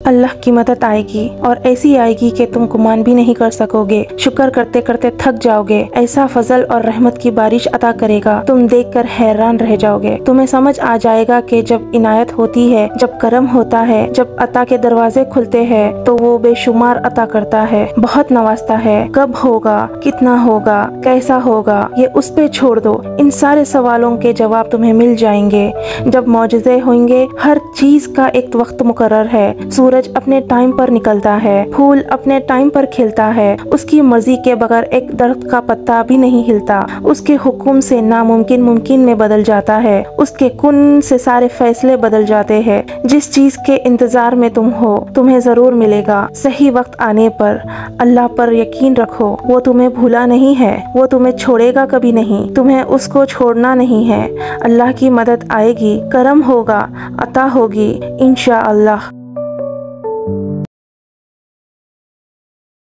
अल्लाह की मदद आएगी और ऐसी आएगी कि तुम गुमान भी नहीं कर सकोगे। शुक्र करते करते थक जाओगे। ऐसा फजल और रहमत की बारिश अता करेगा, तुम देखकर हैरान रह जाओगे। तुम्हें समझ आ जाएगा कि जब इनायत होती है, जब करम होता है, जब अता के दरवाजे खुलते हैं तो वो बेशुमार अता करता है, बहुत नवाजता है। कब होगा, कितना होगा, कैसा होगा, ये उस पे छोड़ दो। इन सारे सवालों के जवाब तुम्हें मिल जाएंगे। जब मौजज़े होंगे, हर चीज का एक वक्त मुकर्रर है। सूरज अपने टाइम पर निकलता है, फूल अपने टाइम पर खिलता है। उसकी मर्जी के बगैर एक दरख्त का पत्ता भी नहीं हिलता। उसके हुक्म से नामुमकिन मुमकिन में बदल जाता है। उसके कुन से सारे फैसले बदल जाते हैं। जिस चीज के इंतजार में तुम हो, तुम्हें जरूर मिलेगा सही वक्त आने पर। अल्लाह पर यकीन रखो, वो तुम्हें भूला नहीं है, वो तुम्हें छोड़ेगा कभी नहीं, तुम्हें उसको छोड़ना नहीं है। अल्लाह की मदद आएगी, करम होगा, अता होगी इंशाअल्लाह।